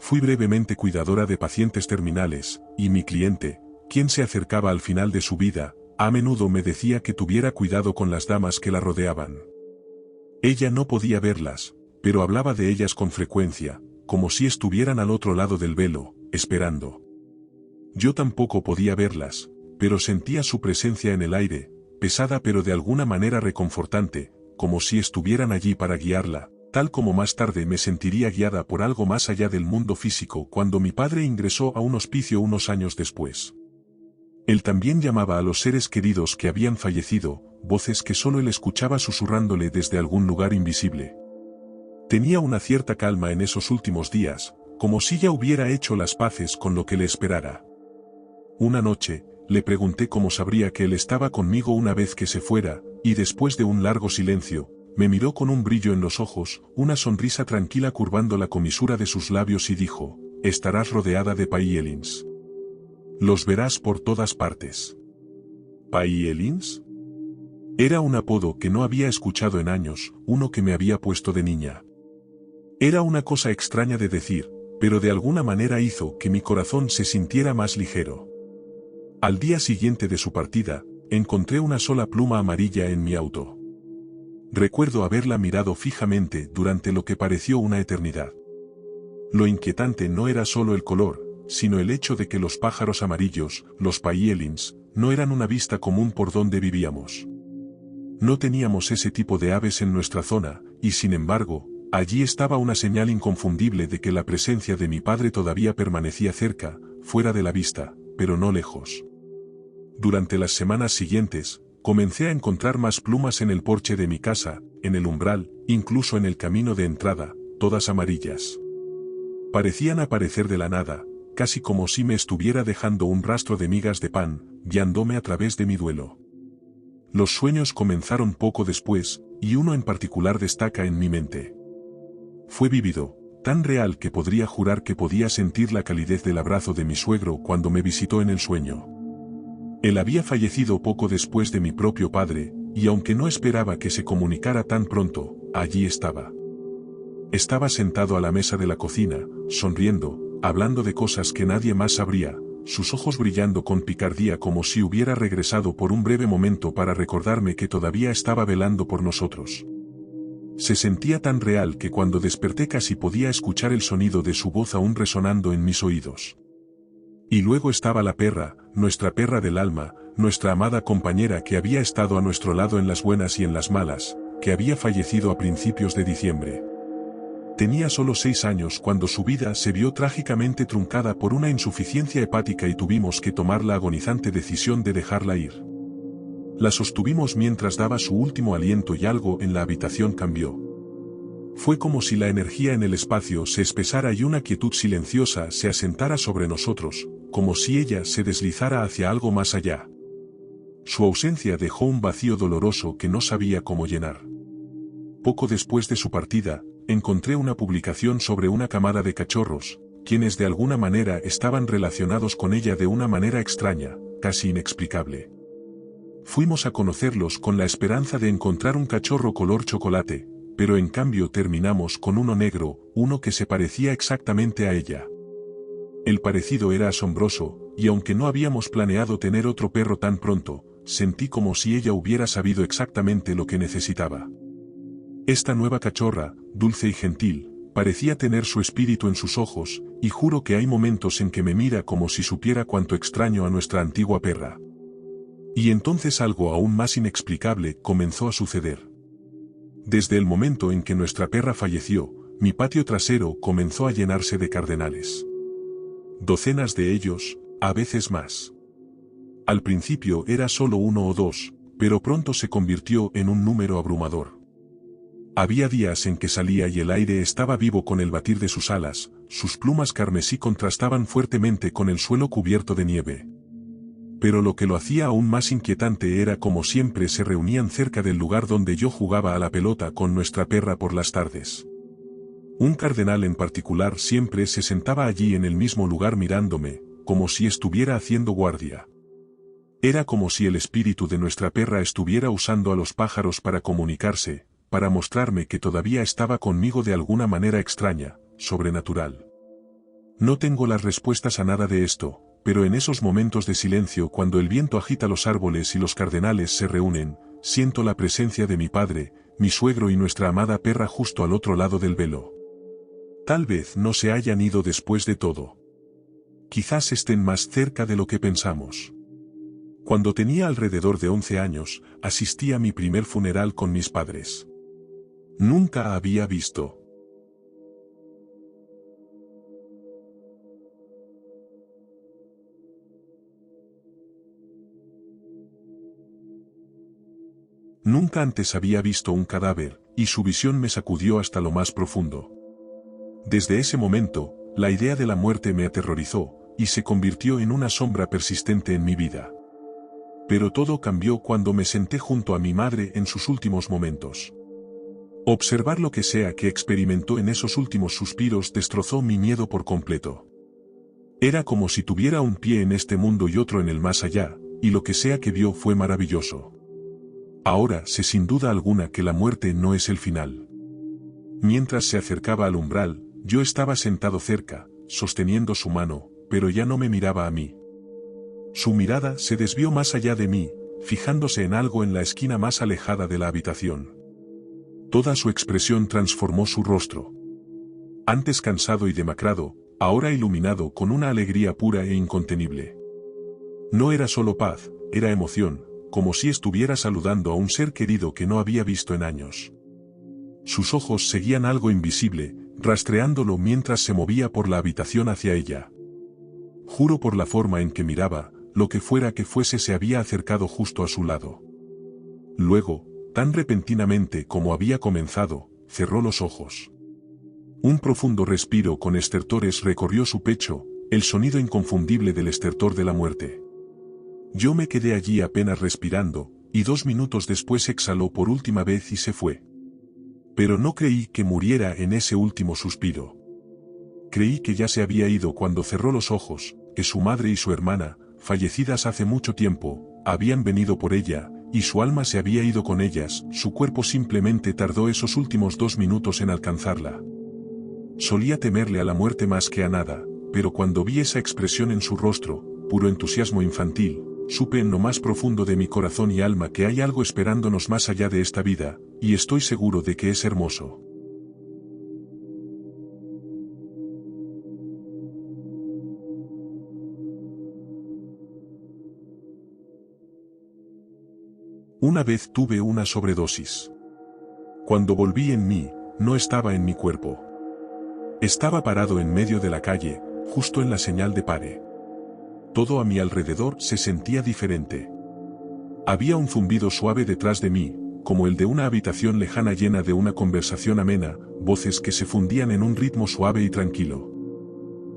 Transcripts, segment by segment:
Fui brevemente cuidadora de pacientes terminales, y mi cliente, quien se acercaba al final de su vida, a menudo me decía que tuviera cuidado con las damas que la rodeaban. Ella no podía verlas, pero hablaba de ellas con frecuencia, como si estuvieran al otro lado del velo, esperando. Yo tampoco podía verlas, pero sentía su presencia en el aire, pesada pero de alguna manera reconfortante, como si estuvieran allí para guiarla, tal como más tarde me sentiría guiada por algo más allá del mundo físico cuando mi padre ingresó a un hospicio unos años después. Él también llamaba a los seres queridos que habían fallecido, voces que solo él escuchaba susurrándole desde algún lugar invisible. Tenía una cierta calma en esos últimos días, como si ya hubiera hecho las paces con lo que le esperara. Una noche, le pregunté cómo sabría que él estaba conmigo una vez que se fuera, y después de un largo silencio, me miró con un brillo en los ojos, una sonrisa tranquila curvando la comisura de sus labios y dijo: estarás rodeada de Paielins. Los verás por todas partes. ¿Paielins? Era un apodo que no había escuchado en años, uno que me había puesto de niña. Era una cosa extraña de decir, pero de alguna manera hizo que mi corazón se sintiera más ligero. Al día siguiente de su partida, encontré una sola pluma amarilla en mi auto. Recuerdo haberla mirado fijamente durante lo que pareció una eternidad. Lo inquietante no era solo el color, sino el hecho de que los pájaros amarillos, los Paielins, no eran una vista común por donde vivíamos. No teníamos ese tipo de aves en nuestra zona, y sin embargo, allí estaba una señal inconfundible de que la presencia de mi padre todavía permanecía cerca, fuera de la vista, pero no lejos. Durante las semanas siguientes, comencé a encontrar más plumas en el porche de mi casa, en el umbral, incluso en el camino de entrada, todas amarillas. Parecían aparecer de la nada, casi como si me estuviera dejando un rastro de migas de pan, guiándome a través de mi duelo. Los sueños comenzaron poco después, y uno en particular destaca en mi mente. Fue vívido, tan real que podría jurar que podía sentir la calidez del abrazo de mi suegro cuando me visitó en el sueño. Él había fallecido poco después de mi propio padre, y aunque no esperaba que se comunicara tan pronto, allí estaba. Estaba sentado a la mesa de la cocina, sonriendo, hablando de cosas que nadie más sabría, sus ojos brillando con picardía como si hubiera regresado por un breve momento para recordarme que todavía estaba velando por nosotros. Se sentía tan real que cuando desperté casi podía escuchar el sonido de su voz aún resonando en mis oídos. Y luego estaba la perra, nuestra perra del alma, nuestra amada compañera que había estado a nuestro lado en las buenas y en las malas, que había fallecido a principios de diciembre. Tenía solo 6 años cuando su vida se vio trágicamente truncada por una insuficiencia hepática y tuvimos que tomar la agonizante decisión de dejarla ir. La sostuvimos mientras daba su último aliento y algo en la habitación cambió. Fue como si la energía en el espacio se espesara y una quietud silenciosa se asentara sobre nosotros, como si ella se deslizara hacia algo más allá. Su ausencia dejó un vacío doloroso que no sabía cómo llenar. Poco después de su partida, encontré una publicación sobre una camada de cachorros, quienes de alguna manera estaban relacionados con ella de una manera extraña, casi inexplicable. Fuimos a conocerlos con la esperanza de encontrar un cachorro color chocolate, pero en cambio terminamos con uno negro, uno que se parecía exactamente a ella. El parecido era asombroso, y aunque no habíamos planeado tener otro perro tan pronto, sentí como si ella hubiera sabido exactamente lo que necesitaba. Esta nueva cachorra, dulce y gentil, parecía tener su espíritu en sus ojos, y juro que hay momentos en que me mira como si supiera cuánto extraño a nuestra antigua perra. Y entonces algo aún más inexplicable comenzó a suceder. Desde el momento en que nuestra perra falleció, mi patio trasero comenzó a llenarse de cardenales. Docenas de ellos, a veces más. Al principio era solo 1 o 2, pero pronto se convirtió en un número abrumador. Había días en que salía y el aire estaba vivo con el batir de sus alas, sus plumas carmesí contrastaban fuertemente con el suelo cubierto de nieve. Pero lo que lo hacía aún más inquietante era como siempre se reunían cerca del lugar donde yo jugaba a la pelota con nuestra perra por las tardes. Un cardenal en particular siempre se sentaba allí en el mismo lugar mirándome, como si estuviera haciendo guardia. Era como si el espíritu de nuestra perra estuviera usando a los pájaros para comunicarse, para mostrarme que todavía estaba conmigo de alguna manera extraña, sobrenatural. No tengo las respuestas a nada de esto, pero en esos momentos de silencio cuando el viento agita los árboles y los cardenales se reúnen, siento la presencia de mi padre, mi suegro y nuestra amada perra justo al otro lado del velo. Tal vez no se hayan ido después de todo. Quizás estén más cerca de lo que pensamos. Cuando tenía alrededor de 11 años, asistí a mi primer funeral con mis padres. Nunca había visto. Nunca antes había visto un cadáver, y su visión me sacudió hasta lo más profundo. Desde ese momento, la idea de la muerte me aterrorizó, y se convirtió en una sombra persistente en mi vida. Pero todo cambió cuando me senté junto a mi madre en sus últimos momentos. Observar lo que sea que experimentó en esos últimos suspiros destrozó mi miedo por completo. Era como si tuviera un pie en este mundo y otro en el más allá, y lo que sea que vio fue maravilloso. Ahora sé sin duda alguna que la muerte no es el final. Mientras se acercaba al umbral, yo estaba sentado cerca, sosteniendo su mano, pero ya no me miraba a mí. Su mirada se desvió más allá de mí, fijándose en algo en la esquina más alejada de la habitación. Toda su expresión transformó su rostro. Antes cansado y demacrado, ahora iluminado con una alegría pura e incontenible. No era solo paz, era emoción, como si estuviera saludando a un ser querido que no había visto en años. Sus ojos seguían algo invisible, rastreándolo mientras se movía por la habitación hacia ella. Juro por la forma en que miraba, lo que fuera que fuese se había acercado justo a su lado. Luego, tan repentinamente como había comenzado, cerró los ojos. Un profundo respiro con estertores recorrió su pecho, el sonido inconfundible del estertor de la muerte. Yo me quedé allí apenas respirando, y 2 minutos después exhaló por última vez y se fue. Pero no creí que muriera en ese último suspiro. Creí que ya se había ido cuando cerró los ojos, que su madre y su hermana, fallecidas hace mucho tiempo, habían venido por ella, y su alma se había ido con ellas, su cuerpo simplemente tardó esos últimos 2 minutos en alcanzarla. Solía temerle a la muerte más que a nada, pero cuando vi esa expresión en su rostro, puro entusiasmo infantil, supe en lo más profundo de mi corazón y alma que hay algo esperándonos más allá de esta vida, y estoy seguro de que es hermoso. Una vez tuve una sobredosis. Cuando volví en mí, no estaba en mi cuerpo. Estaba parado en medio de la calle, justo en la señal de pare. Todo a mi alrededor se sentía diferente. Había un zumbido suave detrás de mí, como el de una habitación lejana llena de una conversación amena, voces que se fundían en un ritmo suave y tranquilo.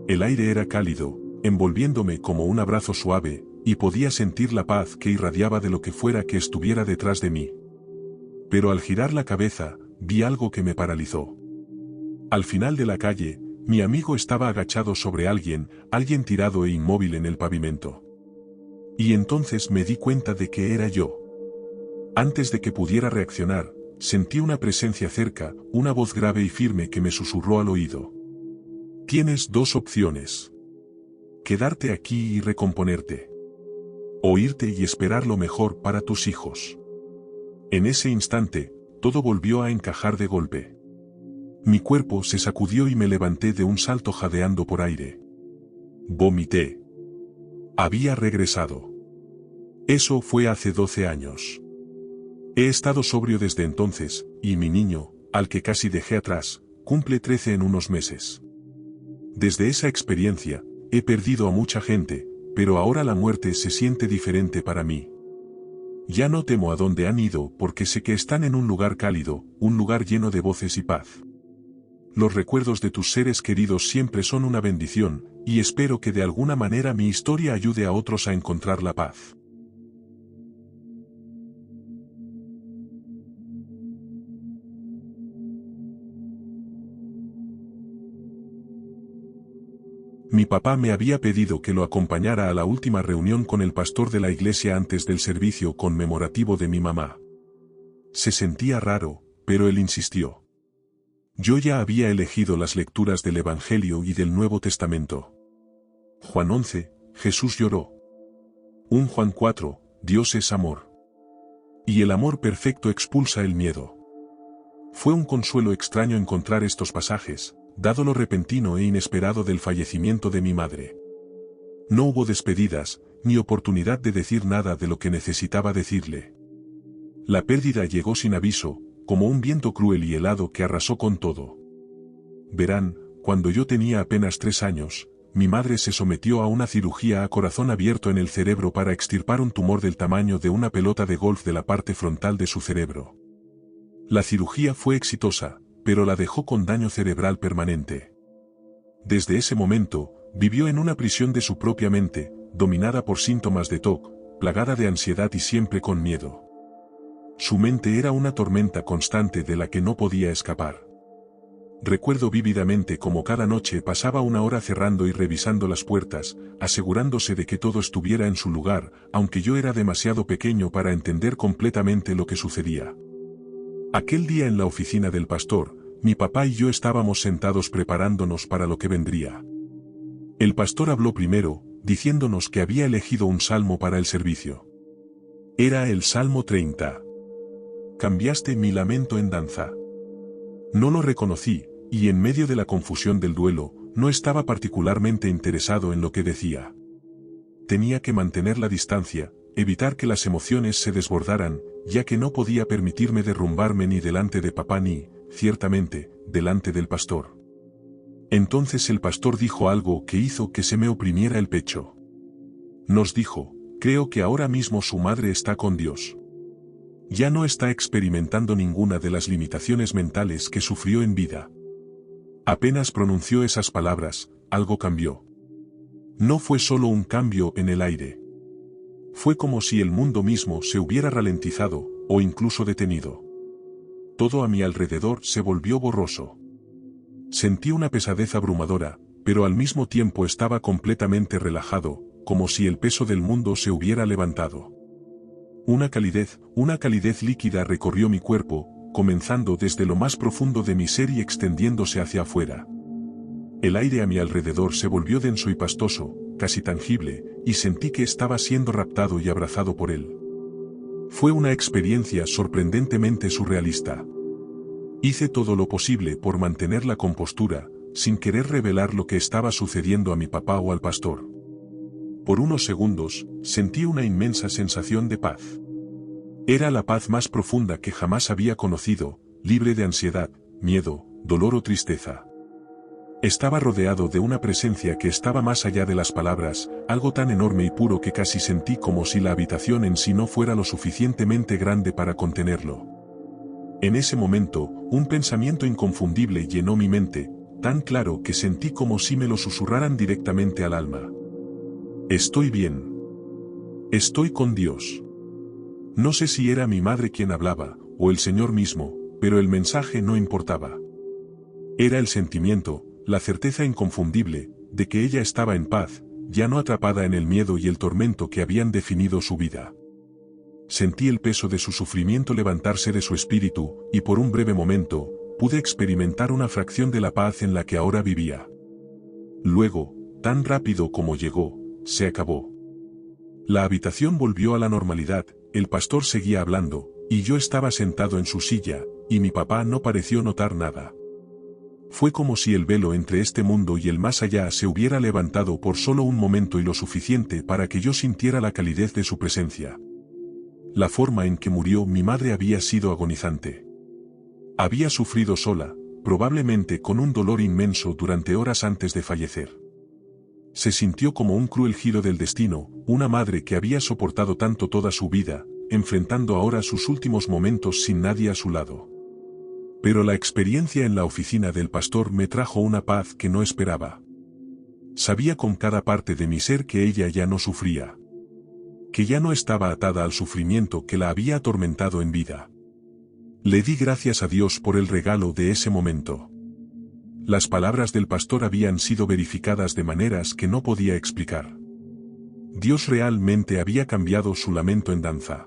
El aire era cálido, envolviéndome como un abrazo suave, y podía sentir la paz que irradiaba de lo que fuera que estuviera detrás de mí. Pero al girar la cabeza, vi algo que me paralizó. Al final de la calle, mi amigo estaba agachado sobre alguien tirado e inmóvil en el pavimento. Y entonces me di cuenta de que era yo. Antes de que pudiera reaccionar, sentí una presencia cerca, una voz grave y firme que me susurró al oído. Tienes 2 opciones. Quedarte aquí y recomponerte. O irte y esperar lo mejor para tus hijos. En ese instante, todo volvió a encajar de golpe. Mi cuerpo se sacudió y me levanté de un salto jadeando por aire. Vomité. Había regresado. Eso fue hace 12 años. He estado sobrio desde entonces, y mi niño, al que casi dejé atrás, cumple 13 en unos meses. Desde esa experiencia, he perdido a mucha gente, pero ahora la muerte se siente diferente para mí. Ya no temo a dónde han ido porque sé que están en un lugar cálido, un lugar lleno de voces y paz. Los recuerdos de tus seres queridos siempre son una bendición, y espero que de alguna manera mi historia ayude a otros a encontrar la paz. Mi papá me había pedido que lo acompañara a la última reunión con el pastor de la iglesia antes del servicio conmemorativo de mi mamá. Se sentía raro, pero él insistió. Yo ya había elegido las lecturas del Evangelio y del Nuevo Testamento. Juan 11, Jesús lloró. 1 Juan 4, Dios es amor. Y el amor perfecto expulsa el miedo. Fue un consuelo extraño encontrar estos pasajes, dado lo repentino e inesperado del fallecimiento de mi madre. No hubo despedidas, ni oportunidad de decir nada de lo que necesitaba decirle. La pérdida llegó sin aviso, como un viento cruel y helado que arrasó con todo. Verán, cuando yo tenía apenas 3 años, mi madre se sometió a una cirugía a corazón abierto en el cerebro para extirpar un tumor del tamaño de una pelota de golf de la parte frontal de su cerebro. La cirugía fue exitosa, pero la dejó con daño cerebral permanente. Desde ese momento, vivió en una prisión de su propia mente, dominada por síntomas de TOC, plagada de ansiedad y siempre con miedo. Su mente era una tormenta constante de la que no podía escapar. Recuerdo vívidamente cómo cada noche pasaba una hora cerrando y revisando las puertas, asegurándose de que todo estuviera en su lugar, aunque yo era demasiado pequeño para entender completamente lo que sucedía. Aquel día en la oficina del pastor, mi papá y yo estábamos sentados preparándonos para lo que vendría. El pastor habló primero, diciéndonos que había elegido un salmo para el servicio. Era el Salmo 30. Cambiaste mi lamento en danza. No lo reconocí, y en medio de la confusión del duelo, no estaba particularmente interesado en lo que decía. Tenía que mantener la distancia, evitar que las emociones se desbordaran, ya que no podía permitirme derrumbarme ni delante de papá ni, ciertamente, delante del pastor. Entonces el pastor dijo algo que hizo que se me oprimiera el pecho. Nos dijo, creo que ahora mismo su madre está con Dios. Ya no está experimentando ninguna de las limitaciones mentales que sufrió en vida. Apenas pronunció esas palabras, algo cambió. No fue solo un cambio en el aire. Fue como si el mundo mismo se hubiera ralentizado, o incluso detenido. Todo a mi alrededor se volvió borroso. Sentí una pesadez abrumadora, pero al mismo tiempo estaba completamente relajado, como si el peso del mundo se hubiera levantado. Una calidez líquida recorrió mi cuerpo, comenzando desde lo más profundo de mi ser y extendiéndose hacia afuera. El aire a mi alrededor se volvió denso y pastoso, casi tangible, y sentí que estaba siendo raptado y abrazado por él. Fue una experiencia sorprendentemente surrealista. Hice todo lo posible por mantener la compostura, sin querer revelar lo que estaba sucediendo a mi papá o al pastor. Por unos segundos, sentí una inmensa sensación de paz. Era la paz más profunda que jamás había conocido, libre de ansiedad, miedo, dolor o tristeza. Estaba rodeado de una presencia que estaba más allá de las palabras, algo tan enorme y puro que casi sentí como si la habitación en sí no fuera lo suficientemente grande para contenerlo. En ese momento, un pensamiento inconfundible llenó mi mente, tan claro que sentí como si me lo susurraran directamente al alma. Estoy bien. Estoy con Dios. No sé si era mi madre quien hablaba, o el Señor mismo, pero el mensaje no importaba. Era el sentimiento, la certeza inconfundible, de que ella estaba en paz, ya no atrapada en el miedo y el tormento que habían definido su vida. Sentí el peso de su sufrimiento levantarse de su espíritu, y por un breve momento, pude experimentar una fracción de la paz en la que ahora vivía. Luego, tan rápido como llegó, se acabó. La habitación volvió a la normalidad, el pastor seguía hablando, y yo estaba sentado en su silla, y mi papá no pareció notar nada. Fue como si el velo entre este mundo y el más allá se hubiera levantado por solo un momento y lo suficiente para que yo sintiera la calidez de su presencia. La forma en que murió mi madre había sido agonizante. Había sufrido sola, probablemente con un dolor inmenso durante horas antes de fallecer. Se sintió como un cruel giro del destino, una madre que había soportado tanto toda su vida, enfrentando ahora sus últimos momentos sin nadie a su lado. Pero la experiencia en la oficina del pastor me trajo una paz que no esperaba. Sabía con cada parte de mi ser que ella ya no sufría. Que ya no estaba atada al sufrimiento que la había atormentado en vida. Le di gracias a Dios por el regalo de ese momento. Las palabras del pastor habían sido verificadas de maneras que no podía explicar. Dios realmente había cambiado su lamento en danza.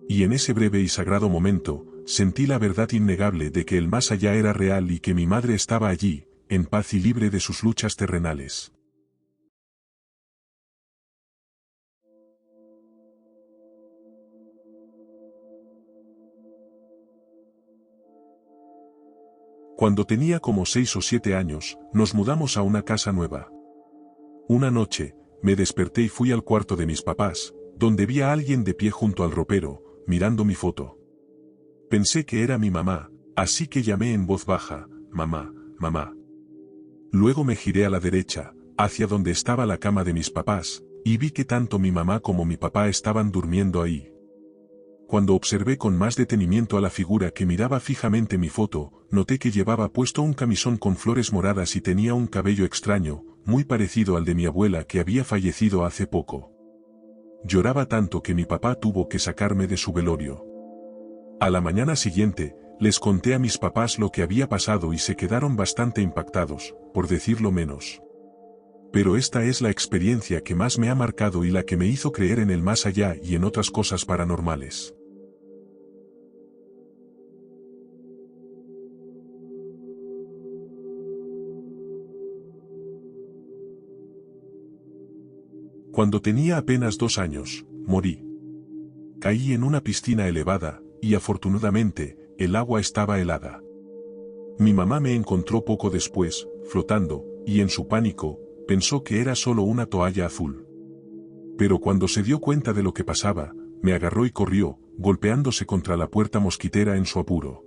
Y en ese breve y sagrado momento, sentí la verdad innegable de que el más allá era real y que mi madre estaba allí, en paz y libre de sus luchas terrenales. Cuando tenía como 6 o 7 años, nos mudamos a una casa nueva. Una noche, me desperté y fui al cuarto de mis papás, donde vi a alguien de pie junto al ropero, mirando mi foto. Pensé que era mi mamá, así que llamé en voz baja, mamá, mamá. Luego me giré a la derecha, hacia donde estaba la cama de mis papás, y vi que tanto mi mamá como mi papá estaban durmiendo ahí. Cuando observé con más detenimiento a la figura que miraba fijamente mi foto, noté que llevaba puesto un camisón con flores moradas y tenía un cabello extraño, muy parecido al de mi abuela que había fallecido hace poco. Lloraba tanto que mi papá tuvo que sacarme de su velorio. A la mañana siguiente, les conté a mis papás lo que había pasado y se quedaron bastante impactados, por decirlo menos. Pero esta es la experiencia que más me ha marcado y la que me hizo creer en el más allá y en otras cosas paranormales. Cuando tenía apenas 2 años, morí. Caí en una piscina elevada, y afortunadamente, el agua estaba helada. Mi mamá me encontró poco después, flotando, y en su pánico, pensó que era solo una toalla azul. Pero cuando se dio cuenta de lo que pasaba, me agarró y corrió, golpeándose contra la puerta mosquitera en su apuro.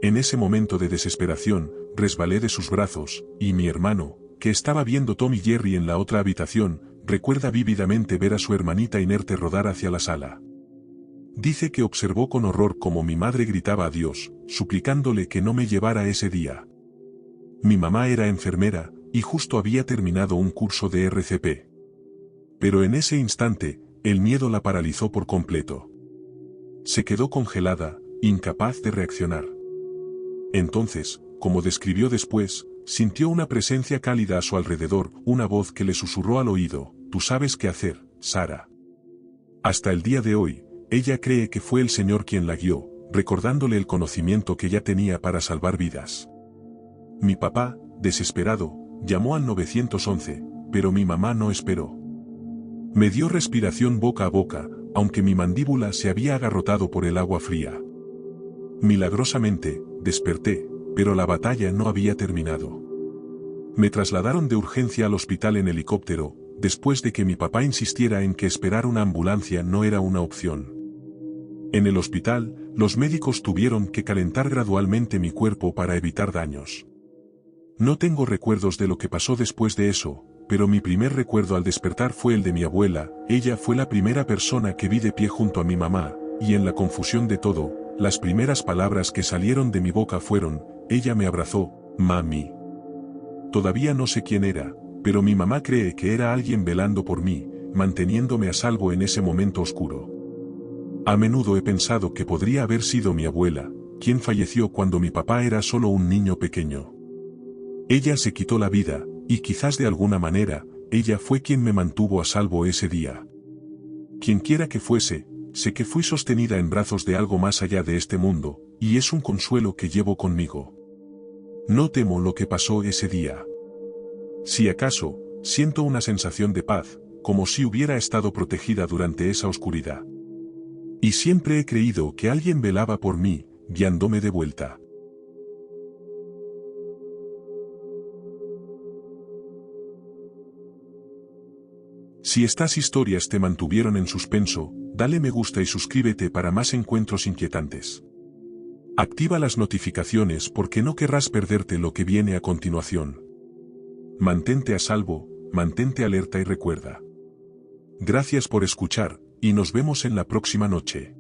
En ese momento de desesperación, resbalé de sus brazos, y mi hermano, que estaba viendo Tom y Jerry en la otra habitación, recuerda vívidamente ver a su hermanita inerte rodar hacia la sala. Dice que observó con horror cómo mi madre gritaba a Dios, suplicándole que no me llevara ese día. Mi mamá era enfermera, y justo había terminado un curso de RCP. Pero en ese instante, el miedo la paralizó por completo. Se quedó congelada, incapaz de reaccionar. Entonces, como describió después, sintió una presencia cálida a su alrededor, una voz que le susurró al oído, «Tú sabes qué hacer, Sara». Hasta el día de hoy, ella cree que fue el Señor quien la guió, recordándole el conocimiento que ya tenía para salvar vidas. Mi papá, desesperado, llamó al 911, pero mi mamá no esperó. Me dio respiración boca a boca, aunque mi mandíbula se había agarrotado por el agua fría. Milagrosamente, desperté, pero la batalla no había terminado. Me trasladaron de urgencia al hospital en helicóptero, después de que mi papá insistiera en que esperar una ambulancia no era una opción. En el hospital, los médicos tuvieron que calentar gradualmente mi cuerpo para evitar daños. No tengo recuerdos de lo que pasó después de eso, pero mi primer recuerdo al despertar fue el de mi abuela. Ella fue la primera persona que vi de pie junto a mi mamá, y en la confusión de todo, las primeras palabras que salieron de mi boca fueron, ella me abrazó, mami. Todavía no sé quién era, pero mi mamá cree que era alguien velando por mí, manteniéndome a salvo en ese momento oscuro. A menudo he pensado que podría haber sido mi abuela, quien falleció cuando mi papá era solo un niño pequeño. Ella se quitó la vida, y quizás de alguna manera, ella fue quien me mantuvo a salvo ese día. Quienquiera que fuese, sé que fui sostenida en brazos de algo más allá de este mundo, y es un consuelo que llevo conmigo. No temo lo que pasó ese día. Si acaso, siento una sensación de paz, como si hubiera estado protegida durante esa oscuridad. Y siempre he creído que alguien velaba por mí, guiándome de vuelta. Si estas historias te mantuvieron en suspenso, dale me gusta y suscríbete para más encuentros inquietantes. Activa las notificaciones porque no querrás perderte lo que viene a continuación. Mantente a salvo, mantente alerta y recuerda. Gracias por escuchar, y nos vemos en la próxima noche.